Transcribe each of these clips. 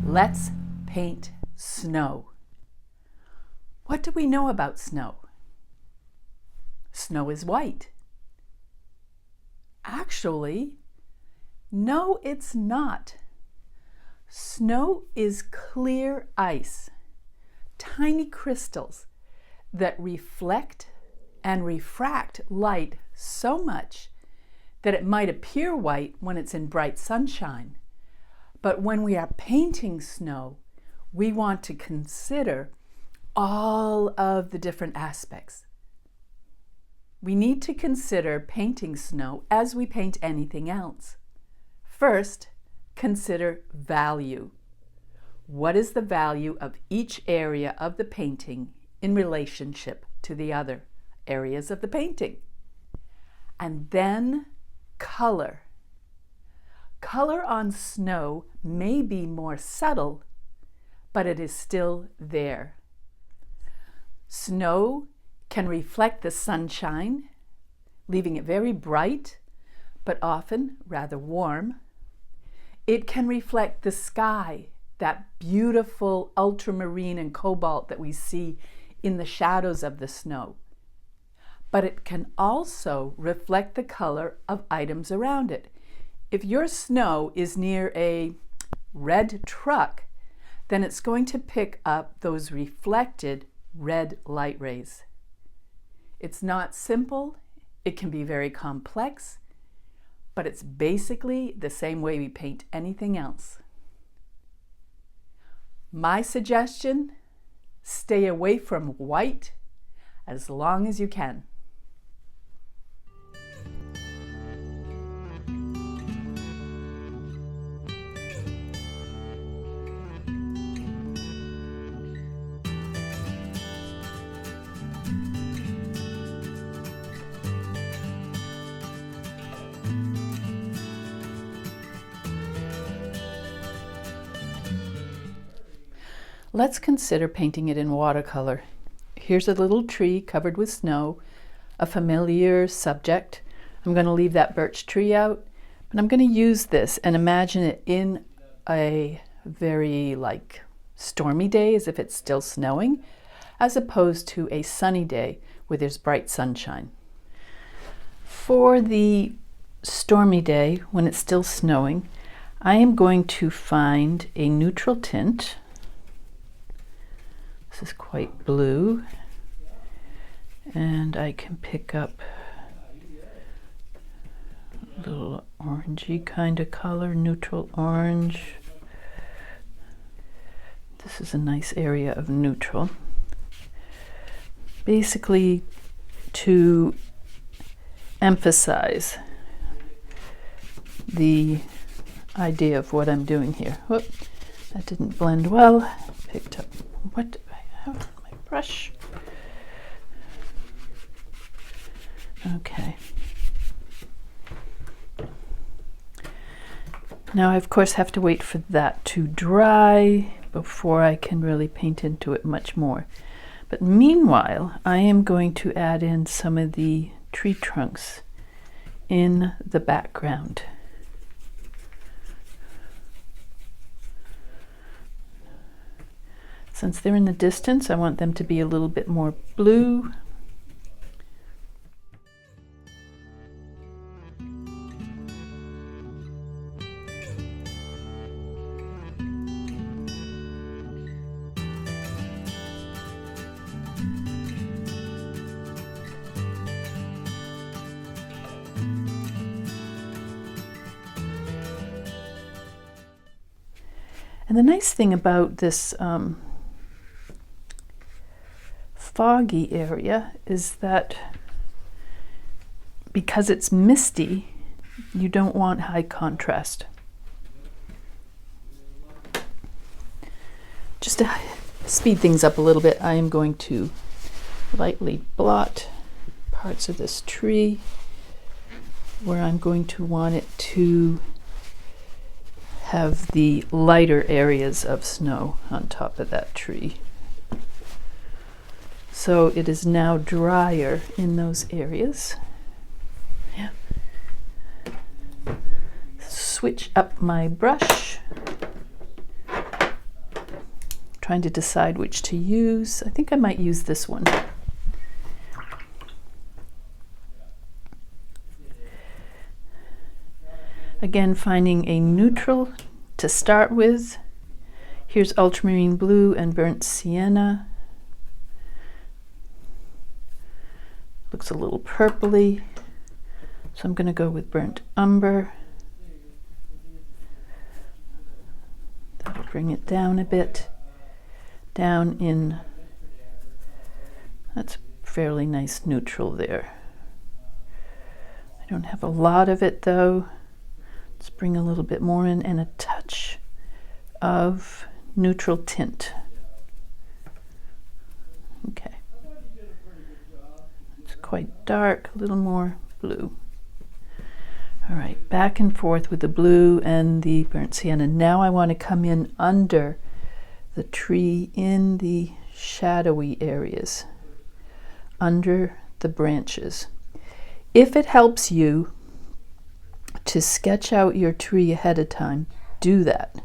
Let's paint snow. What do we know about snow? Snow is white. Actually, no, it's not. Snow is clear ice, tiny crystals that reflect and refract light so much that it might appear white when it's in bright sunshine. But when we are painting snow, we want to consider all of the different aspects. We need to consider painting snow as we paint anything else. First, consider value. What is the value of each area of the painting in relationship to the other areas of the painting? And then color. Color on snow may be more subtle, but it is still there. Snow can reflect the sunshine, leaving it very bright, but often rather warm. It can reflect the sky, that beautiful ultramarine and cobalt that we see in the shadows of the snow. But it can also reflect the color of items around it. If your snow is near a red truck, then it's going to pick up those reflected red light rays. It's not simple, it can be very complex, but it's basically the same way we paint anything else. My suggestion, stay away from white as long as you can. Let's consider painting it in watercolor. Here's a little tree covered with snow, a familiar subject. I'm going to leave that birch tree out, but I'm going to use this and imagine it in a very stormy day, as if it's still snowing, as opposed to a sunny day where there's bright sunshine. For the stormy day, when it's still snowing, I am going to find a neutral tint. This is quite blue, and I can pick up a little orangey kind of color, neutral orange. This is a nice area of neutral. Basically to emphasize the idea of what I'm doing here. Whoop, that didn't blend well. Picked up, what do I have on my brush? Okay. Now I of course have to wait for that to dry before I can really paint into it much more. But meanwhile, I am going to add in some of the tree trunks in the background. Since they're in the distance, I want them to be a little bit more blue. And the nice thing about this foggy area is that because it's misty, you don't want high contrast. Just to speed things up a little bit, I am going to lightly blot parts of this tree where I'm going to want it to have the lighter areas of snow on top of that tree. So it is now drier in those areas. Yeah. Switch up my brush trying to decide which to use. I think I might use this one. Again, finding a neutral to start with. Here's ultramarine blue and burnt sienna. Looks a little purpley, so I'm going to go with burnt umber. That'll bring it down a bit. Down in, that's fairly nice neutral there. I don't have a lot of it though. Let's bring a little bit more in and a touch of neutral tint. Okay. It's quite dark, a little more blue. All right, back and forth with the blue and the burnt sienna. Now I want to come in under the tree in the shadowy areas, under the branches. If it helps you to sketch out your tree ahead of time, do that.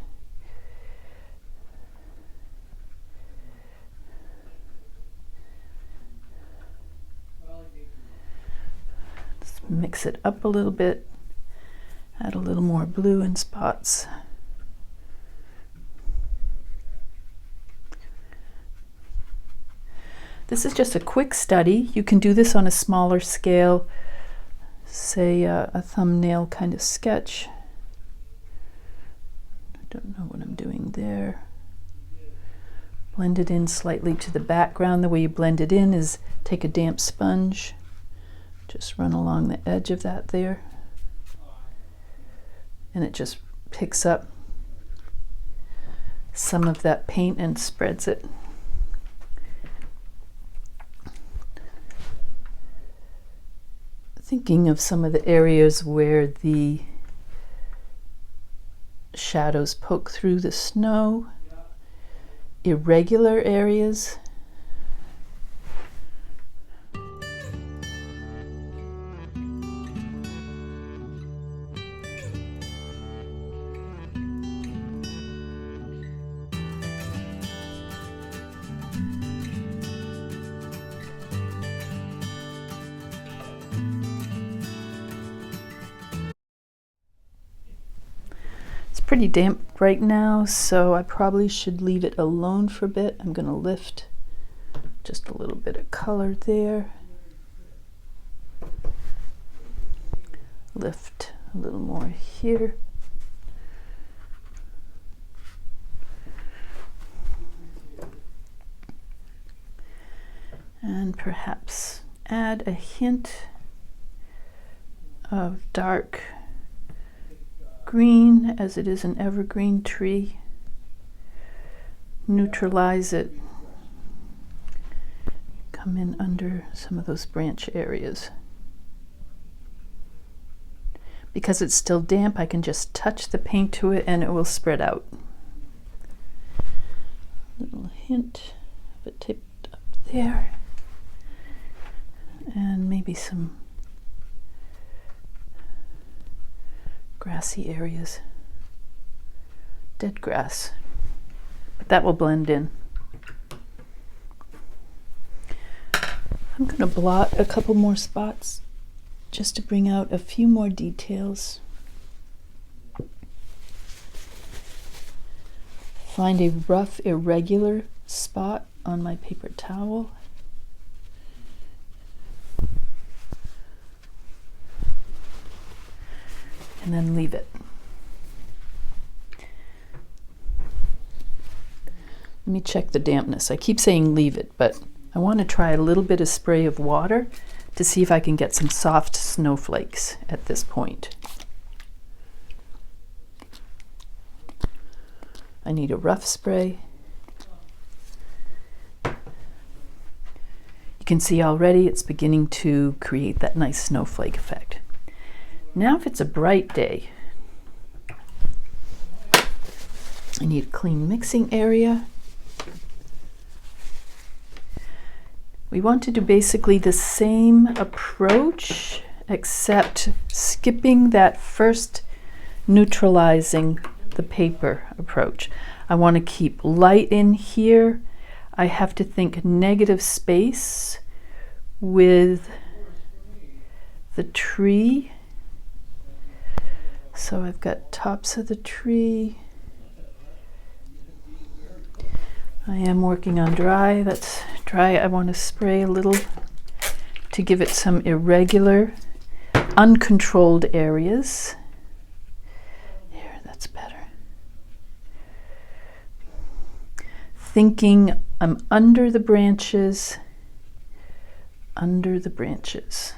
Let's mix it up a little bit. Add a little more blue in spots. This is just a quick study. You can do this on a smaller scale, say a thumbnail kind of sketch. I don't know what I'm doing there. Blend it in slightly to the background. The way you blend it in is take a damp sponge, just run along the edge of that there. And it just picks up some of that paint and spreads it. Thinking of some of the areas where the shadows poke through the snow, irregular areas. Pretty damp right now, so I probably should leave it alone for a bit. I'm going to lift just a little bit of color there. Lift a little more here. And perhaps add a hint of dark green, as it is an evergreen tree. Neutralize it. Come in under some of those branch areas. Because it's still damp, I can just touch the paint to it and it will spread out. Little hint of it tipped up there. And maybe some grassy areas, dead grass, but that will blend in. I'm going to blot a couple more spots just to bring out a few more details. Find a rough, irregular spot on my paper towel. And then leave it. Let me check the dampness. I keep saying leave it, but I want to try a little bit of spray of water to see if I can get some soft snowflakes at this point. I need a rough spray. You can see already it's beginning to create that nice snowflake effect. Now if it's a bright day, I need a clean mixing area. We want to do basically the same approach, except skipping that first neutralizing the paper approach. I want to keep light in here. I have to think negative space with the tree. So I've got tops of the tree. I am working on dry. That's dry. I want to spray a little to give it some irregular, uncontrolled areas. There, that's better. Thinking I'm under the branches, under the branches.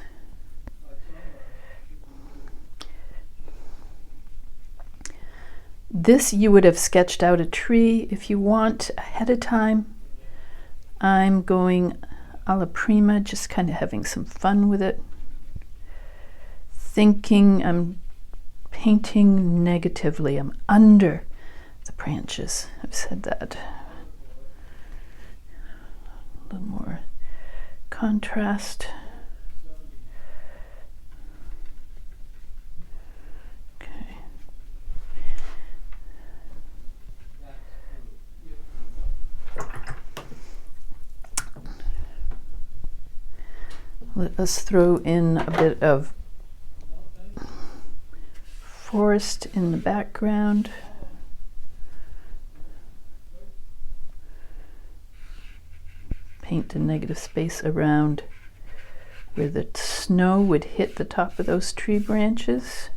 This you would have sketched out a tree if you want ahead of time. I'm going a la prima, just kind of having some fun with it. Thinking I'm painting negatively. I'm under the branches. I've said that. A little more contrast. Okay. Let us throw in a bit of forest in the background. Paint a negative space around where the snow would hit the top of those tree branches.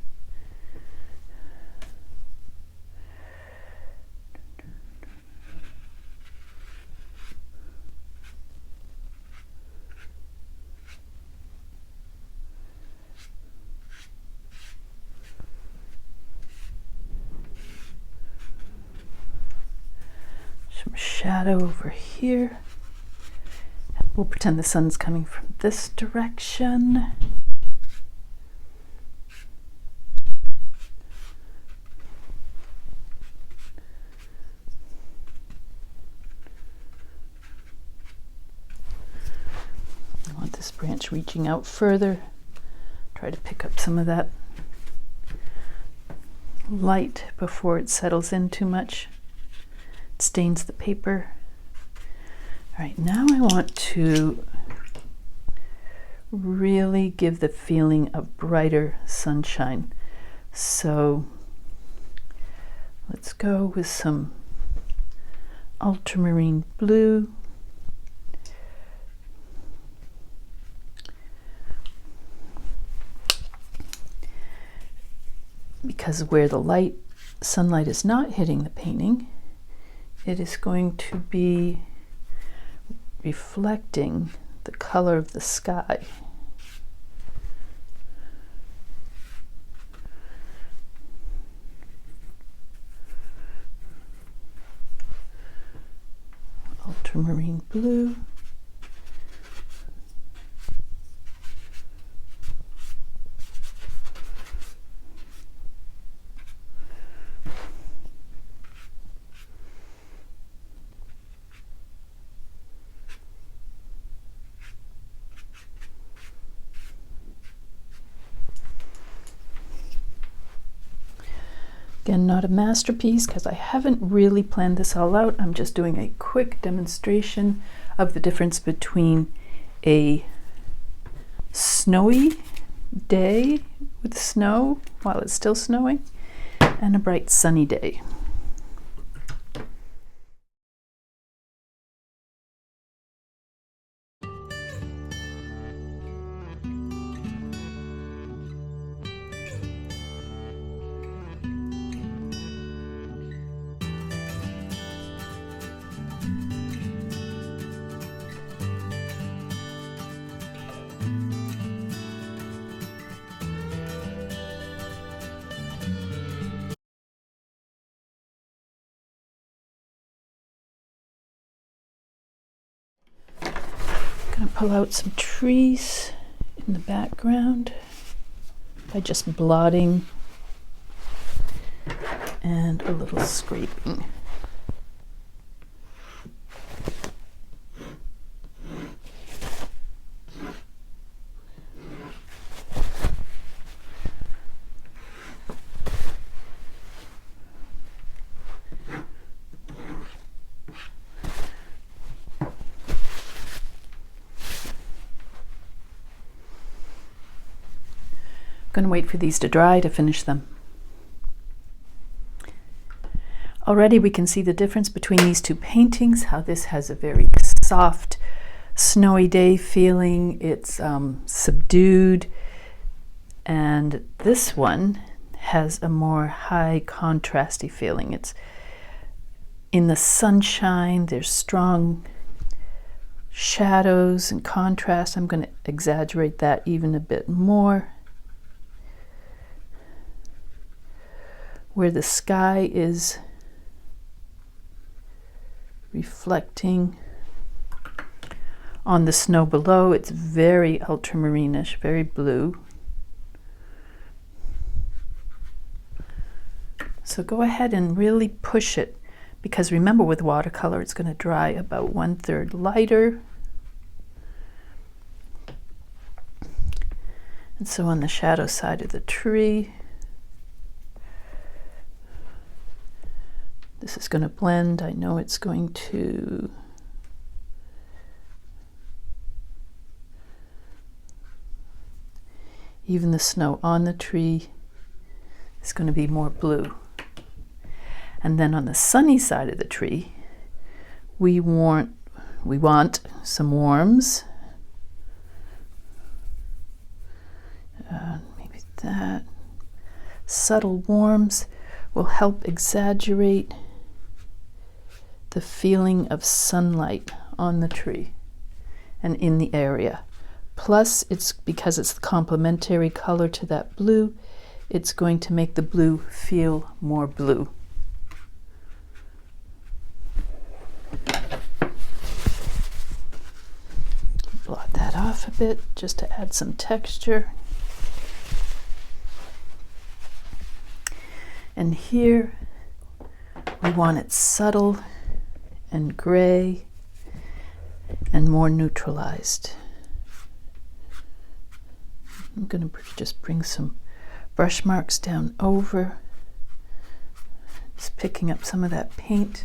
Some shadow over here. We'll pretend the sun's coming from this direction. I want this branch reaching out further. Try to pick up some of that light before it settles in too much. It stains the paper. All right, now I want to really give the feeling of brighter sunshine. So let's go with some ultramarine blue. Because where the sunlight is not hitting the painting, it is going to be reflecting the color of the sky. Ultramarine blue. Again, not a masterpiece because I haven't really planned this all out. I'm just doing a quick demonstration of the difference between a snowy day with snow while it's still snowing and a bright sunny day. I'm going to pull out some trees in the background by just blotting and a little scraping. going to wait for these to dry to finish them. Already we can see the difference between these two paintings, how this has a very soft, snowy day feeling. It's subdued, and this one has a more high contrasty feeling. It's in the sunshine, there's strong shadows and contrast. I'm going to exaggerate that even a bit more. Where the sky is reflecting on the snow below, it's very ultramarine-ish, very blue. So go ahead and really push it, because remember, with watercolor it's going to dry about 1/3 lighter. And so on the shadow side of the tree, this is going to blend. I know it's going to even the snow on the tree is going to be more blue. And then on the sunny side of the tree, we want some warms. Maybe that. Subtle warms will help exaggerate the feeling of sunlight on the tree and in the area. Plus, it's because it's the complementary color to that blue, it's going to make the blue feel more blue. Blot that off a bit just to add some texture. And here we want it subtle and gray and more neutralized. I'm going to just bring some brush marks down over, just picking up some of that paint.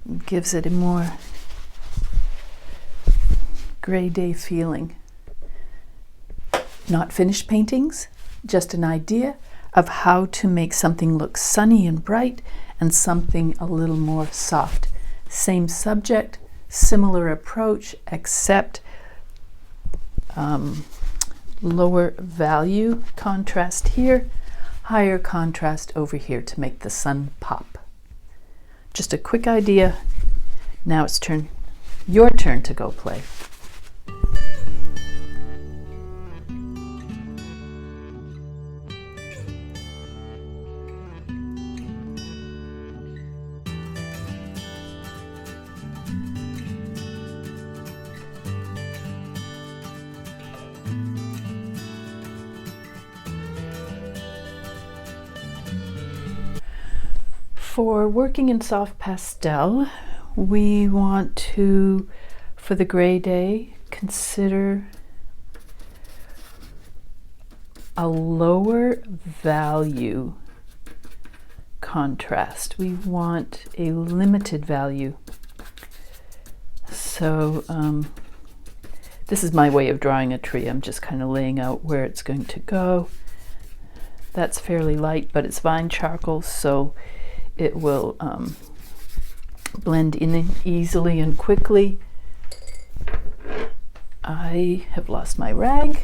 It gives it a more gray day feeling. Not finished paintings, just an idea of how to make something look sunny and bright and something a little more soft. Same subject, similar approach, except lower value contrast here, higher contrast over here to make the sun pop. Just a quick idea. Now it's your turn to go play. For working in soft pastel, we want to, for the gray day, consider a lower value contrast. We want a limited value. So this is my way of drawing a tree. I'm just kind of laying out where it's going to go. That's fairly light, but it's vine charcoal, so it will blend in easily and quickly. I have lost my rag.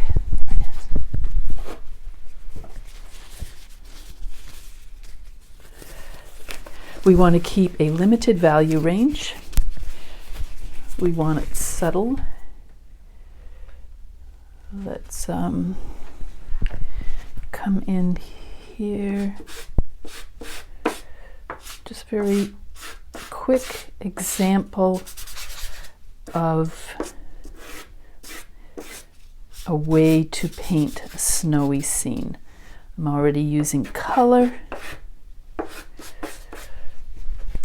We want to keep a limited value range. We want it subtle. Let's come in here. Just very quick example of a way to paint a snowy scene. I'm already using color,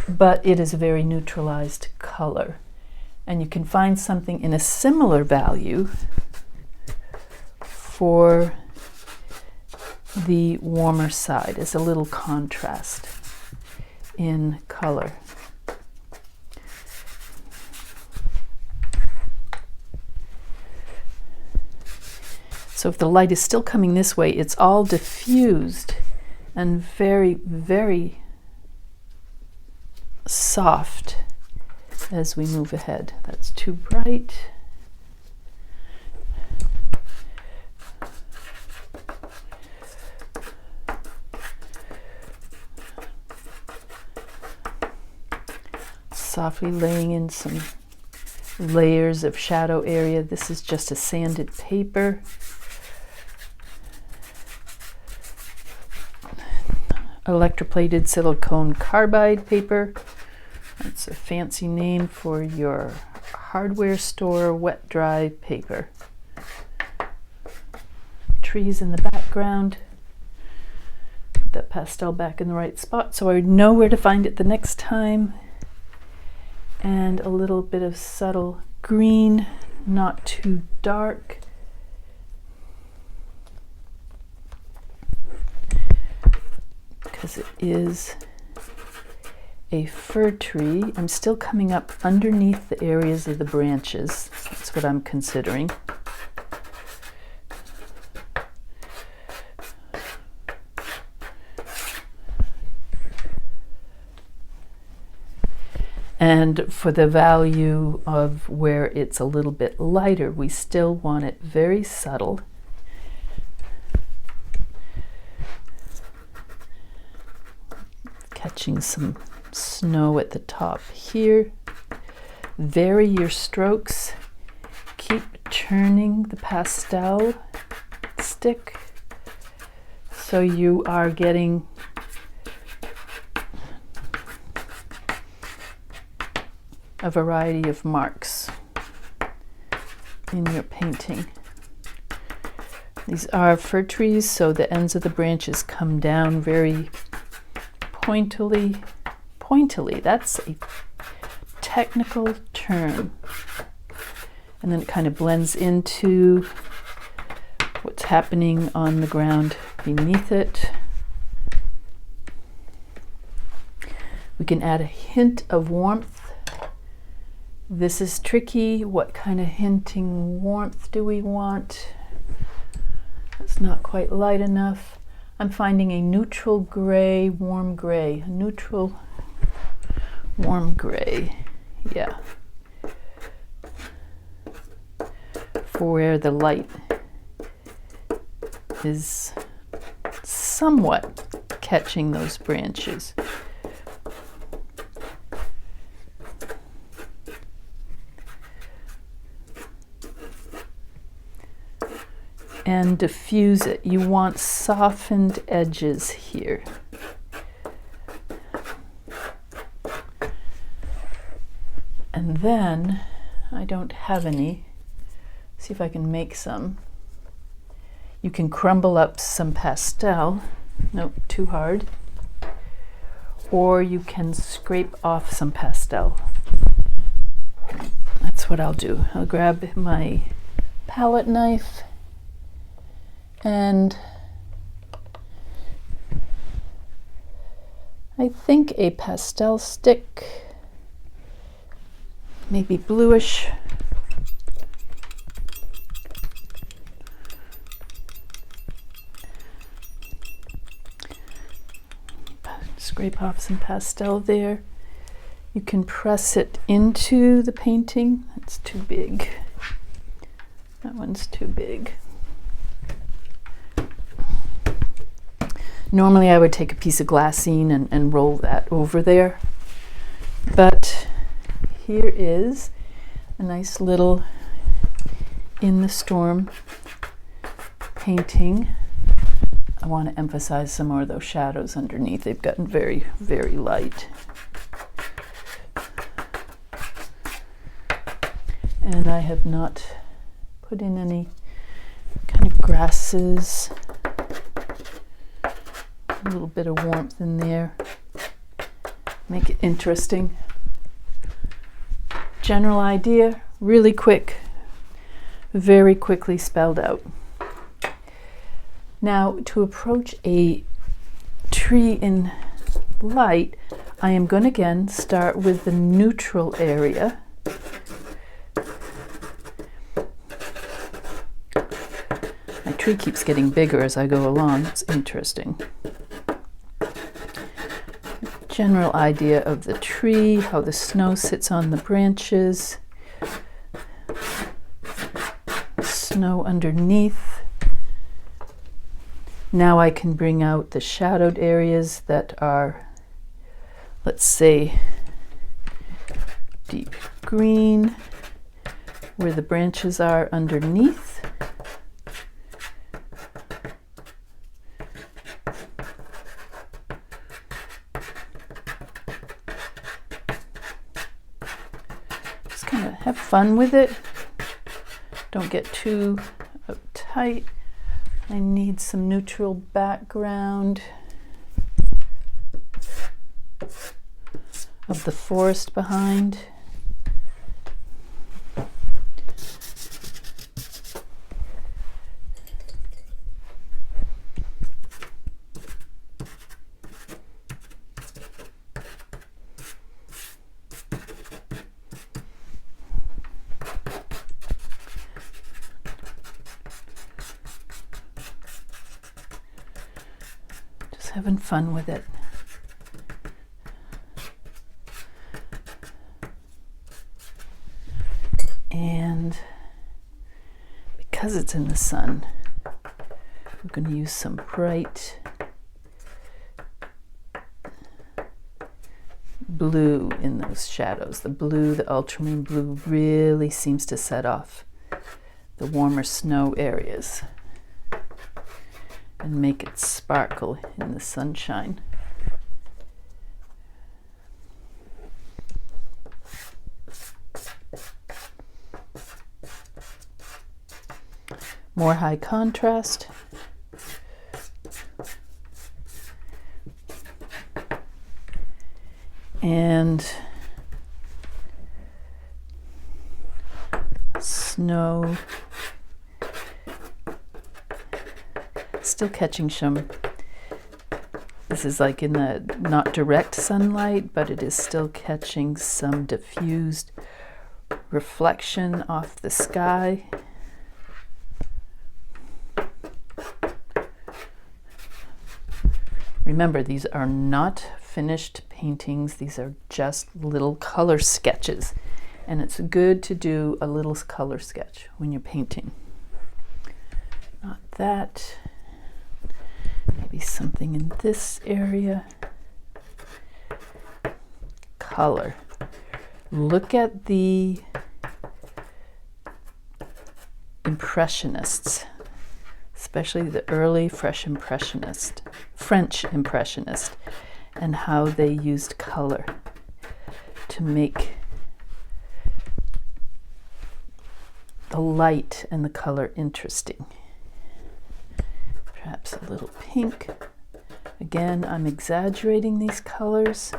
but it is a very neutralized color. And you can find something in a similar value for the warmer side as a little contrast in color. So if the light is still coming this way, it's all diffused and very, very soft as we move ahead. That's too bright. Softly laying in some layers of shadow area. This is just a sanded paper. Electroplated silicone carbide paper. That's a fancy name for your hardware store wet dry paper. Trees in the background. Put that pastel back in the right spot so I would know where to find it the next time. And a little bit of subtle green, not too dark. Because it is a fir tree. I'm still coming up underneath the areas of the branches. That's what I'm considering. And for the value of where it's a little bit lighter, we still want it very subtle. Catching some snow at the top here. Vary your strokes. Keep turning the pastel stick so you are getting a variety of marks in your painting. These are fir trees, so the ends of the branches come down very pointily. That's a technical term. And then it kind of blends into what's happening on the ground beneath it. We can add a hint of warmth. This is tricky. What kind of hinting warmth do we want? It's not quite light enough. I'm finding a neutral gray, warm gray. A neutral, warm gray. Yeah. For where the light is somewhat catching those branches. And diffuse it. You want softened edges here. And then, I don't have any. See if I can make some. You can crumble up some pastel. Nope, too hard. Or you can scrape off some pastel. That's what I'll do. I'll grab my palette knife and I think a pastel stick, maybe bluish. Scrape off some pastel there. You can press it into the painting. That's too big. That one's too big. Normally I would take a piece of glassine and roll that over there, but here is a nice little in the storm painting. I want to emphasize some more of those shadows underneath. They've gotten very, very light. And I have not put in any kind of grasses. A little bit of warmth in there. Make it interesting. General idea, really quick, very quickly spelled out. Now, to approach a tree in light, I am going to again start with the neutral area. I tree keeps getting bigger as I go along. It's interesting. General idea of the tree, how the snow sits on the branches, snow underneath. Now I can bring out the shadowed areas that are, let's say, deep green, where the branches are underneath. Just kind of have fun with it. Don't get too uptight. I need some neutral background of the forest behind. Having fun with it. And because it's in the sun, we're going to use some bright blue in those shadows. The blue, the ultramarine blue, really seems to set off the warmer snow areas and make it sparkle in the sunshine. More high contrast. And snow. Still catching some, this is like in the not direct sunlight, but it is still catching some diffused reflection off the sky. Remember, these are not finished paintings. These are just little color sketches, and it's good to do a little color sketch when you're painting. Not that. Maybe something in this area. Color. Look at the Impressionists, especially the early French Impressionist, and how they used color to make the light and the color interesting. Perhaps a little pink. Again, I'm exaggerating these colors.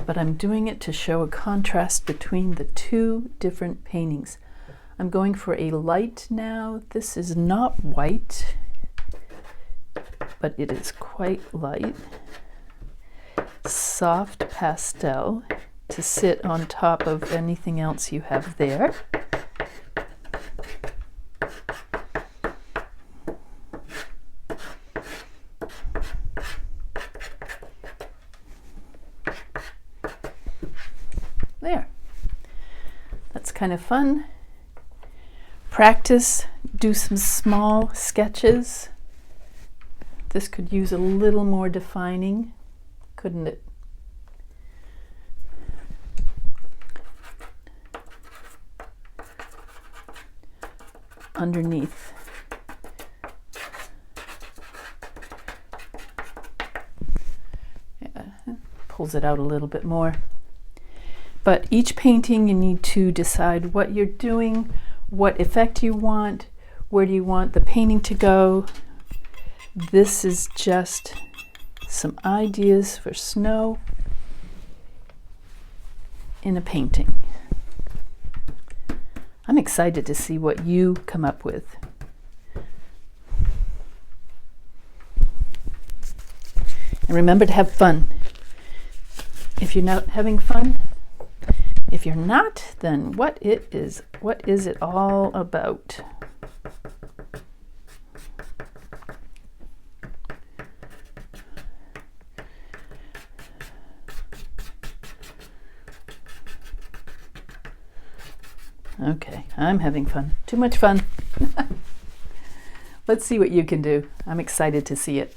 But I'm doing it to show a contrast between the two different paintings. I'm going for a light now. This is not white, but it is quite light. Soft pastel to sit on top of anything else you have there. There. That's kind of fun. Practice, do some small sketches. This could use a little more defining, couldn't it? Underneath. Yeah, pulls it out a little bit more. But each painting you need to decide what you're doing, what effect you want, where do you want the painting to go. This is just some ideas for snow in a painting. I'm excited to see what you come up with. And remember to have fun. If you're not having fun, if you're not, then what is it all about? Okay, I'm having fun. Too much fun. Let's see what you can do. I'm excited to see it.